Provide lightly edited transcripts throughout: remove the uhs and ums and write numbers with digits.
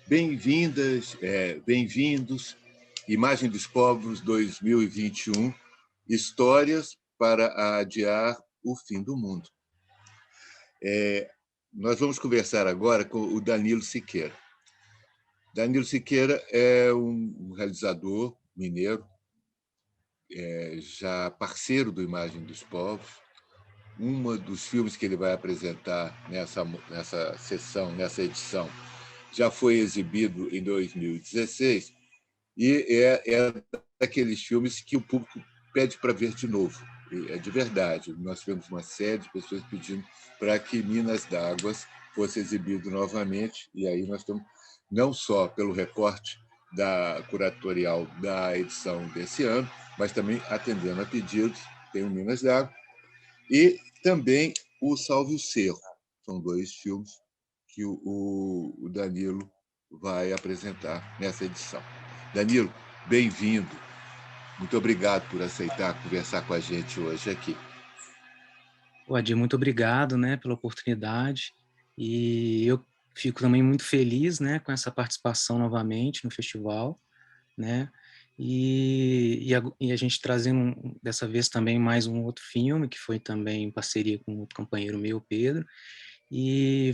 Bem-vindas, bem-vindos, Imagem dos Povos 2021, Histórias para adiar o fim do mundo. Nós vamos conversar agora com o Danilo Siqueira. Danilo Siqueira é um realizador mineiro, já parceiro do Imagem dos Povos. Um dos filmes que ele vai apresentar nessa sessão, nessa edição, já foi exibido em 2016 e é daqueles filmes que o público pede para ver de novo. É de verdade. Nós tivemos uma série de pessoas pedindo para que Minas d'Água fosse exibido novamente, e aí nós estamos, não só pelo recorte da curatorial da edição desse ano, mas também atendendo a pedidos, tem o Minas d'Água, e também o Salve o Cerro. São dois filmes que o Danilo vai apresentar nessa edição. Danilo, bem-vindo. Muito obrigado por aceitar conversar com a gente hoje aqui. Adir, muito obrigado, né, pela oportunidade. E eu fico também muito feliz, né, com essa participação novamente no festival, né? E a gente trazendo dessa vez também mais um outro filme que foi também em parceria com outro companheiro meu, Pedro. E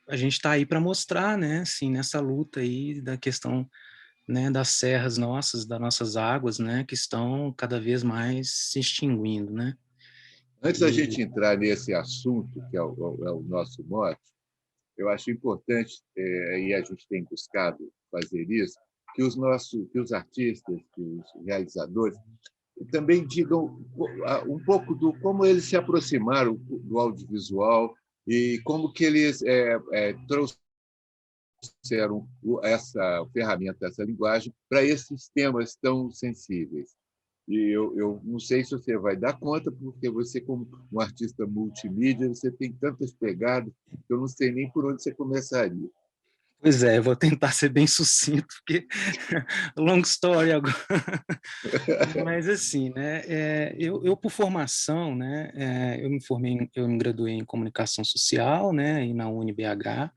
a gente está aí para mostrar, né, assim, nessa luta aí da questão, né, das serras nossas, das nossas águas, né, que estão cada vez mais se extinguindo, né? Antes da gente entrar nesse assunto, que é o nosso mote, eu acho importante, e a gente tem buscado fazer isso, que os artistas, que os realizadores, também digam um pouco do como eles se aproximaram do audiovisual e como que eles trouxeram essa ferramenta, essa linguagem, para esses temas tão sensíveis. E eu não sei se você vai dar conta, porque você, como um artista multimídia, você tem tantas pegadas que eu não sei nem por onde você começaria. Pois é, eu vou tentar ser bem sucinto, porque long story agora. Mas assim, né, eu por formação, né, eu me graduei em comunicação social, né, e na UniBH,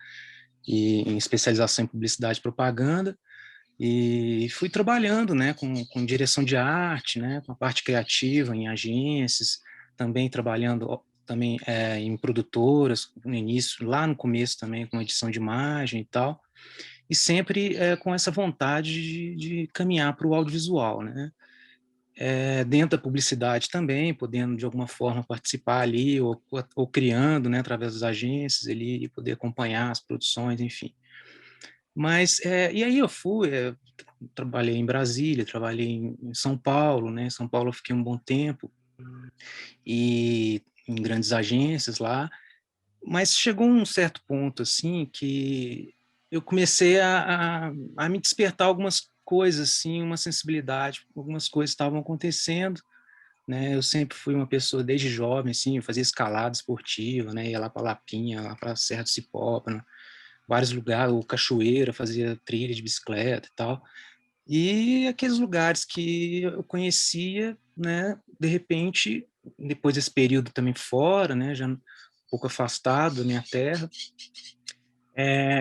e em especialização em publicidade e propaganda, e fui trabalhando, né, com direção de arte, né, com a parte criativa em agências, também trabalhando também em produtoras no início, lá no começo também com edição de imagem e tal, e sempre com essa vontade de caminhar para o audiovisual, né? Dentro da publicidade também, podendo de alguma forma participar ali, ou criando, né, através das agências ali, e poder acompanhar as produções, enfim. Mas, e aí eu fui, trabalhei em Brasília, trabalhei em São Paulo, né, em São Paulo eu fiquei um bom tempo, e em grandes agências lá, mas chegou um certo ponto, assim, que eu comecei a me despertar algumas coisas, assim, uma sensibilidade, algumas coisas estavam acontecendo, né? Eu sempre fui uma pessoa, desde jovem, assim, eu fazia escalada esportiva, né? Ia lá para Lapinha, lá para Serra do Cipó, para vários lugares, ou cachoeira, fazia trilha de bicicleta e tal. E aqueles lugares que eu conhecia, né? De repente, depois desse período também fora, né? Já um pouco afastado da minha terra,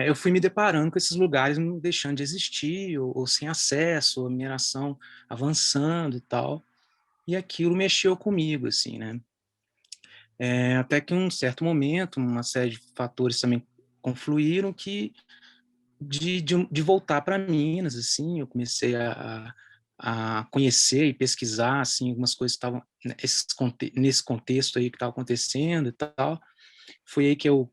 eu fui me deparando com esses lugares não deixando de existir, ou sem acesso, ou a mineração avançando e tal, e aquilo mexeu comigo, assim, né? Até que em um certo momento, uma série de fatores também confluíram que de voltar para Minas, assim, eu comecei a conhecer e pesquisar, assim, algumas coisas que estavam nesse contexto aí que estava acontecendo e tal. Foi aí que eu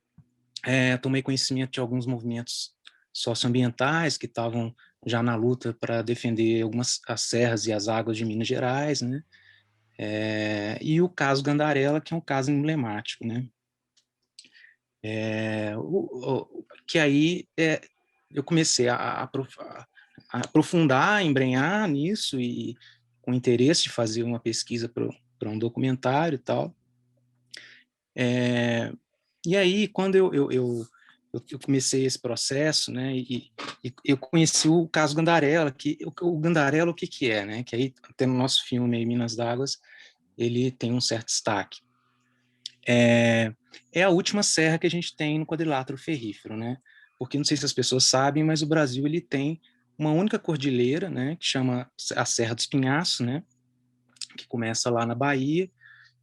tomei conhecimento de alguns movimentos socioambientais que estavam já na luta para defender as serras e as águas de Minas Gerais, né? E o caso Gandarela, que é um caso emblemático, né? Que aí eu comecei a aprofundar, a embrenhar nisso, e com interesse de fazer uma pesquisa para um documentário e tal. E aí, quando eu comecei esse processo, né, e eu conheci o caso Gandarella, que o Gandarella, o que que é, né? Que aí, até no nosso filme aí, Minas d'Águas, ele tem um certo destaque. É a última serra que a gente tem no quadrilátero ferrífero, né? Porque não sei se as pessoas sabem, mas o Brasil ele tem uma única cordilheira, né, que chama a Serra do Espinhaço, né, que começa lá na Bahia,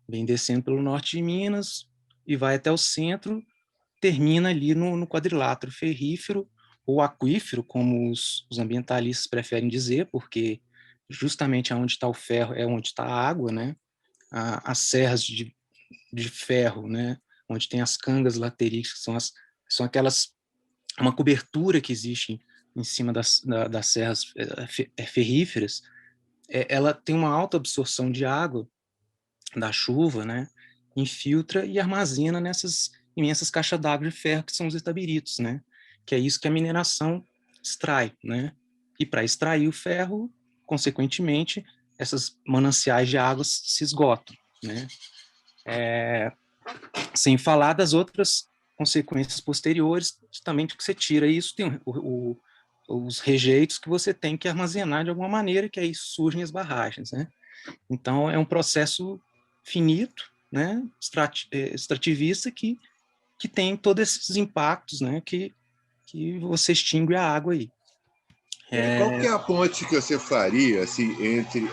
vem descendo pelo norte de Minas e vai até o centro, termina ali no quadrilátero ferrífero ou aquífero, como os ambientalistas preferem dizer, porque justamente onde está o ferro é onde está a água, né? As serras de ferro, né? Onde tem as cangas lateríticas, são aquelas, uma cobertura que existe em cima das serras ferríferas. Ela tem uma alta absorção de água da chuva, né? Infiltra e armazena nessas imensas caixas d'água de ferro que são os itabiritos, né? Que é isso que a mineração extrai, né? E para extrair o ferro, consequentemente, essas mananciais de água se esgotam, né? Sem falar das outras consequências posteriores, também que você tira isso, tem os rejeitos que você tem que armazenar de alguma maneira, que aí surgem as barragens, né? Então, é um processo finito, né, extrativista, que tem todos esses impactos, né, que você extingue a água aí. Qual que é a ponte que você faria assim, entre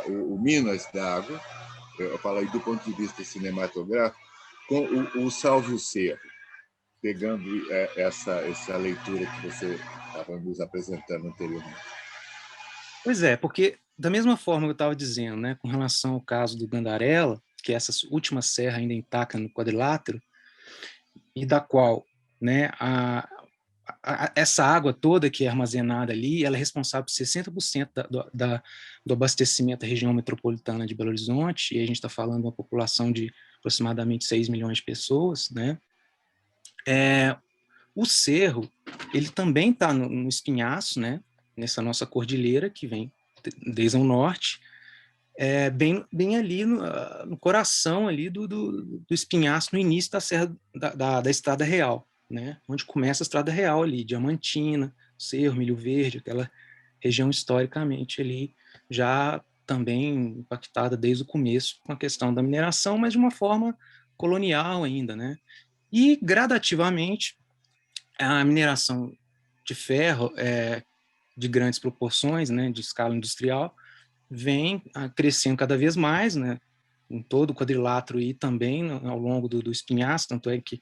o Minas d'Água, eu falo aí do ponto de vista cinematográfico, com o Salve o Cerro, pegando essa leitura que você estava nos apresentando anteriormente? Pois é, porque da mesma forma que eu estava dizendo, né, com relação ao caso do Gandarella, que é essa última serra ainda intacta no quadrilátero, e da qual, né, essa água toda que é armazenada ali, ela é responsável por 60% do abastecimento da região metropolitana de Belo Horizonte, e a gente está falando de uma população de aproximadamente 6 milhões de pessoas, né? O cerro, ele também está no espinhaço, né? Nessa nossa cordilheira que vem desde o norte, bem ali no coração ali do espinhaço, no início da serra da Estrada Real, né? Onde começa a Estrada Real ali, Diamantina, Cerro, Milho Verde, aquela região historicamente ali já também impactada desde o começo com a questão da mineração, mas de uma forma colonial ainda, né? E gradativamente a mineração de ferro de grandes proporções, né, de escala industrial, vem crescendo cada vez mais, né, em todo o quadrilátero e também ao longo do espinhaço, tanto é que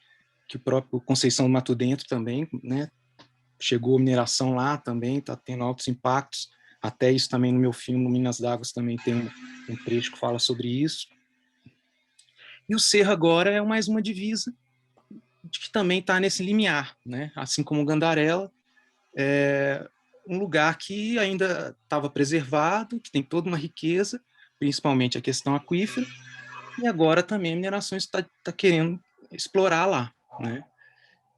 o próprio Conceição do Mato Dentro também, né, chegou a mineração lá também, está tendo altos impactos, até isso também no meu filme, no Minas d'Água, também tem um trecho que fala sobre isso. E o Cerro agora é mais uma divisa que também está nesse limiar, né, assim como o Gandarella, um lugar que ainda estava preservado, que tem toda uma riqueza, principalmente a questão aquífera, e agora também a mineração está querendo explorar lá, né?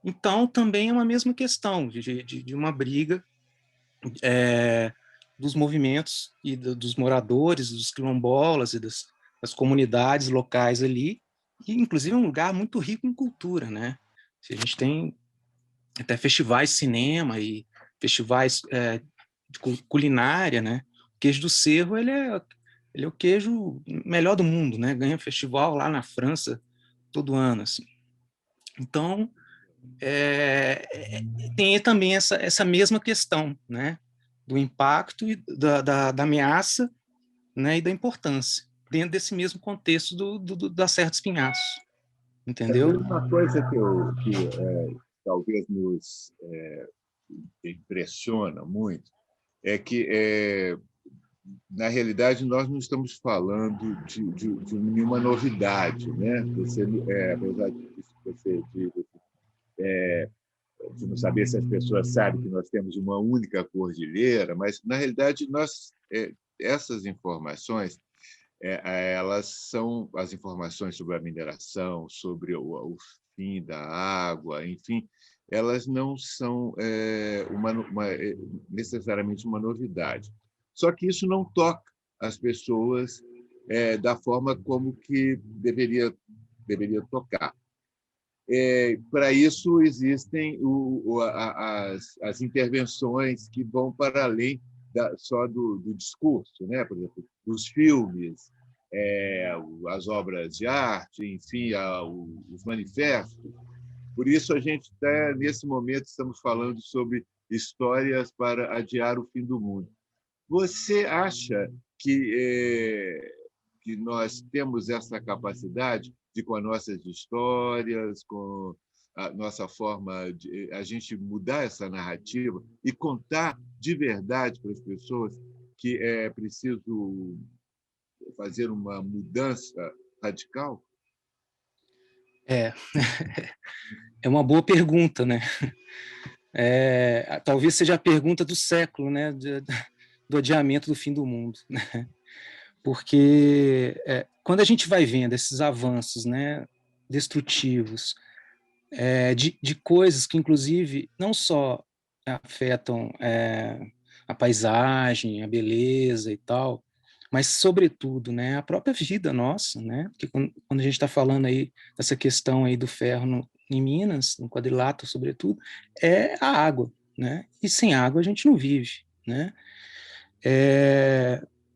Então, também é uma mesma questão de uma briga dos movimentos e dos moradores, dos quilombolas e das comunidades locais ali, e inclusive é um lugar muito rico em cultura, né? A gente tem até festivais de cinema e festivais de culinária, né? O queijo do Cerro, ele é o queijo melhor do mundo, né? Ganha festival lá na França todo ano, assim. Então, tem também essa mesma questão, né? Do impacto e da ameaça, né? E da importância, dentro desse mesmo contexto da Serra dos Pinhaços, entendeu? Uma coisa que talvez nos impressiona muito é que, na realidade, nós não estamos falando de nenhuma novidade, né? Apesar disso que você diz, de não saber se as pessoas sabem que nós temos uma única cordilheira, mas, na realidade, essas informações elas são as informações sobre a mineração, sobre fim da água, enfim, elas não são necessariamente uma novidade. Só que isso não toca as pessoas da forma como que deveria tocar. Para isso, existem as intervenções que vão para além só do discurso, né? Por exemplo, os filmes, as obras de arte, enfim, os manifestos. Por isso, a gente está, nesse momento, estamos falando sobre histórias para adiar o fim do mundo. Você acha que nós temos essa capacidade de, com as nossas histórias, com a nossa forma de a gente mudar essa narrativa e contar de verdade para as pessoas que é preciso fazer uma mudança radical? É, é uma boa pergunta, né? Talvez seja a pergunta do século, né? Do adiamento do fim do mundo, né? Porque quando a gente vai vendo esses avanços, né, destrutivos, de coisas que, inclusive, não só afetam a paisagem, a beleza e tal, mas, sobretudo, né, a própria vida nossa, né? Porque quando a gente está falando aí dessa questão aí do ferro em Minas, no Quadrilátero, sobretudo, é a água, né? E sem água a gente não vive, né?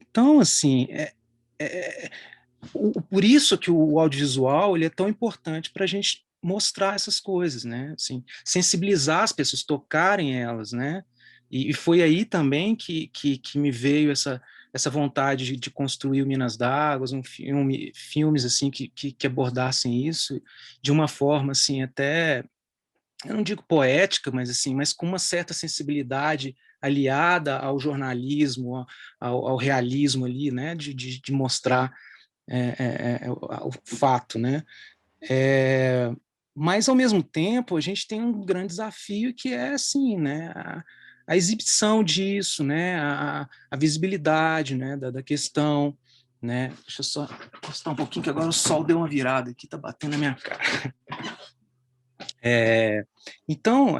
Então, assim, por isso que o audiovisual ele é tão importante para a gente mostrar essas coisas, né? Assim, sensibilizar as pessoas, tocarem elas, né? E foi aí também que me veio essa vontade de construir o Minas d'Água, filmes assim que abordassem isso de uma forma assim até, eu não digo poética, mas assim, mas com uma certa sensibilidade aliada ao jornalismo, ao realismo ali, né? De mostrar o fato, né? Mas, ao mesmo tempo, a gente tem um grande desafio que é, assim, né? A exibição disso, né? A visibilidade, né? Da questão, né? Deixa eu só postar um pouquinho, que agora o sol deu uma virada aqui, tá batendo na minha cara. Então,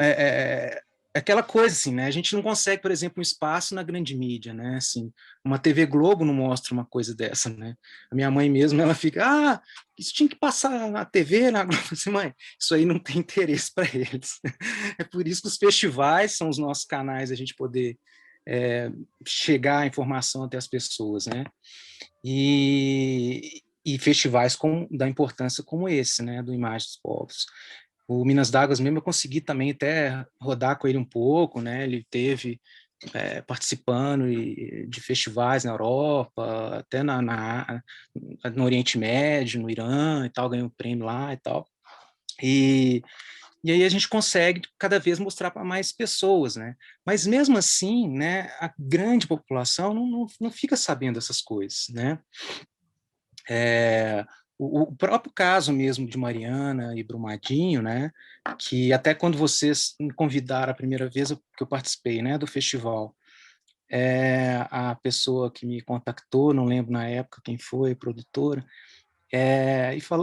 aquela coisa assim, né? A gente não consegue, por exemplo, um espaço na grande mídia, né? Assim, uma TV Globo não mostra uma coisa dessa, né? A minha mãe mesmo, ela fica, isso tinha que passar na TV, na Globo. Assim, mãe, isso aí não tem interesse para eles. É por isso que os festivais são os nossos canais, a gente poder chegar a informação até as pessoas, né? E festivais da importância como esse, né? Do Imagem dos Povos. O Minas d'Água mesmo eu consegui também até rodar com ele um pouco, né? Ele teve participando de festivais na Europa, até no Oriente Médio, no Irã e tal, ganhou um prêmio lá e tal. E aí a gente consegue cada vez mostrar para mais pessoas, né? Mas mesmo assim, né, a grande população não fica sabendo essas coisas, né? O próprio caso mesmo de Mariana e Brumadinho, né, que até quando vocês me convidaram a primeira vez que eu participei, né, do festival, a pessoa que me contactou, não lembro na época quem foi, a produtora,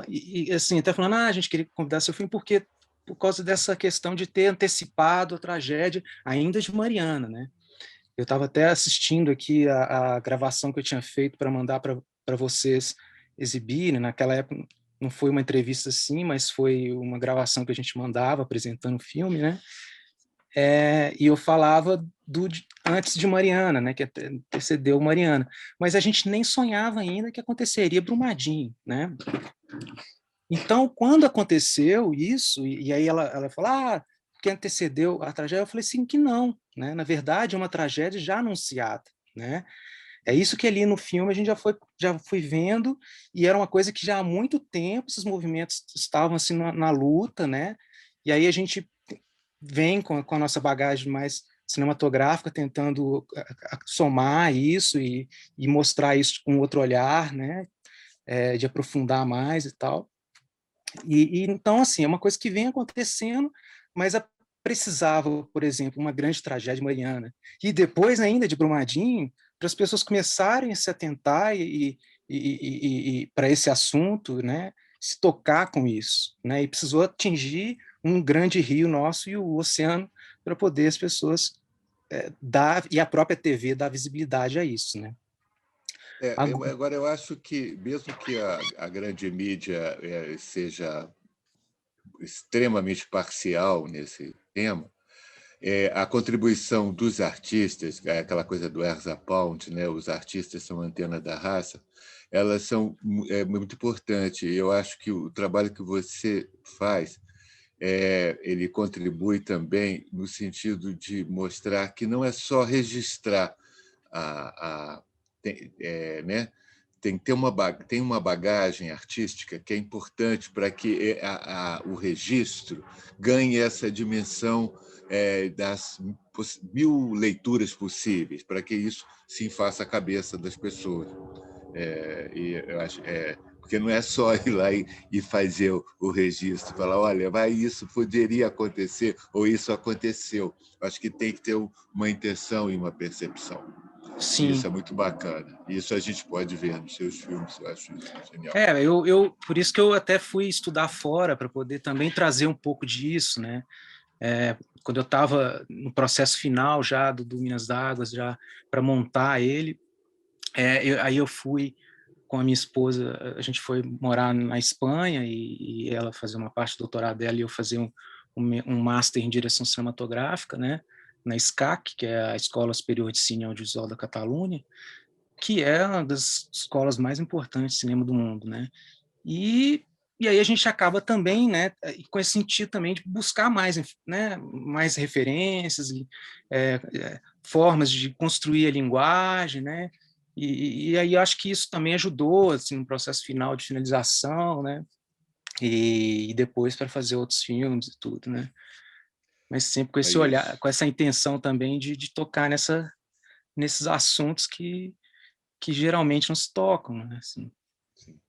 e assim, até falando, a gente queria convidar seu filme porque por causa dessa questão de ter antecipado a tragédia ainda de Mariana, né? Eu estava até assistindo aqui a gravação que eu tinha feito para mandar para vocês exibirem. Naquela época não foi uma entrevista assim, mas foi uma gravação que a gente mandava apresentando o filme, né? E eu falava antes de Mariana, né? Que antecedeu Mariana. Mas a gente nem sonhava ainda que aconteceria Brumadinho, né? Então, quando aconteceu isso, e aí ela falou, que antecedeu a tragédia, eu falei assim, que não, né? Na verdade, é uma tragédia já anunciada, né? É isso que ali no filme a gente já foi vendo, e era uma coisa que já há muito tempo esses movimentos estavam assim na luta, né? E aí a gente vem com a nossa bagagem mais cinematográfica tentando somar isso e mostrar isso com outro olhar, né? De aprofundar mais e tal. Então, assim, é uma coisa que vem acontecendo, mas precisava, por exemplo, uma grande tragédia mariana. E depois ainda de Brumadinho, para as pessoas começarem a se atentar para esse assunto, né? se tocar com isso, né? E precisou atingir um grande rio nosso e o oceano para poder as pessoas dar, e a própria TV dar visibilidade a isso, né? Agora, eu acho que, mesmo que a grande mídia seja extremamente parcial nesse tema, a contribuição dos artistas, aquela coisa do Erza Pound, né? Os artistas são a antena da raça, elas são muito importantes. Eu acho que o trabalho que você faz ele contribui também no sentido de mostrar que não é só registrar né? Tem uma bagagem artística que é importante para que o registro ganhe essa dimensão das 1000 leituras possíveis, para que isso se faça a cabeça das pessoas. E eu acho, porque não é só ir lá e fazer o registro, falar, olha, isso poderia acontecer ou isso aconteceu. Acho que tem que ter uma intenção e uma percepção. Sim. Isso é muito bacana. Isso a gente pode ver nos seus filmes, eu acho isso genial. Por isso que eu até fui estudar fora, para poder também trazer um pouco disso, né? Quando eu estava no processo final já do Minas d'Água, já para montar ele, aí eu fui com a minha esposa, a gente foi morar na Espanha e ela fazer uma parte do doutorado dela e eu fazer um master em direção cinematográfica, né, na SCAC, que é a Escola Superior de Cine e Audiovisual da Catalunha, que é uma das escolas mais importantes de cinema do mundo, né? E aí a gente acaba também, né, com esse sentido também de buscar mais, né, mais referências, formas de construir a linguagem, né? E aí eu acho que isso também ajudou assim, no processo final de finalização, né? E depois para fazer outros filmes e tudo, né? Mas sempre com esse olhar, com essa intenção também de tocar nesses assuntos que geralmente não se tocam, né? Assim. Sim.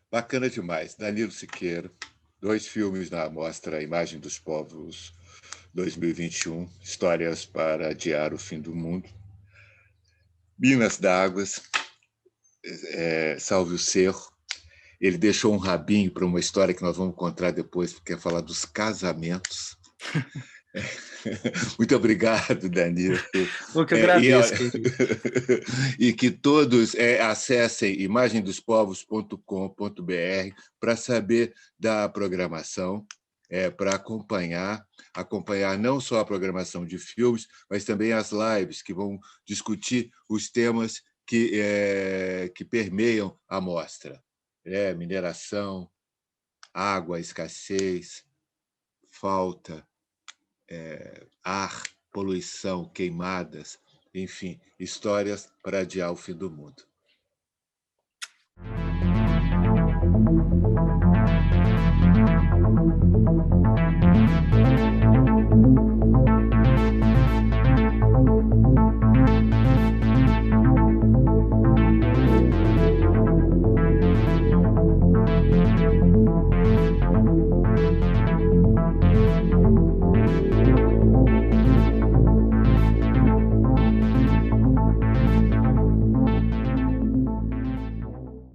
Bacana demais. Danilo Siqueiro, 2 filmes na mostra Imagem dos Povos 2021, Histórias para Adiar o Fim do Mundo. Minas d'Águas, Salve o Cerro. Ele deixou um rabinho para uma história que nós vamos encontrar depois, porque é falar dos casamentos. Muito obrigado, Danilo. Eu que agradeço. E que todos acessem imagemdospovos.com.br para saber da programação, para acompanhar não só a programação de filmes, mas também as lives que vão discutir os temas que permeiam a mostra. Mineração, água, escassez, falta, ar, poluição, queimadas, enfim, histórias para adiar o fim do mundo.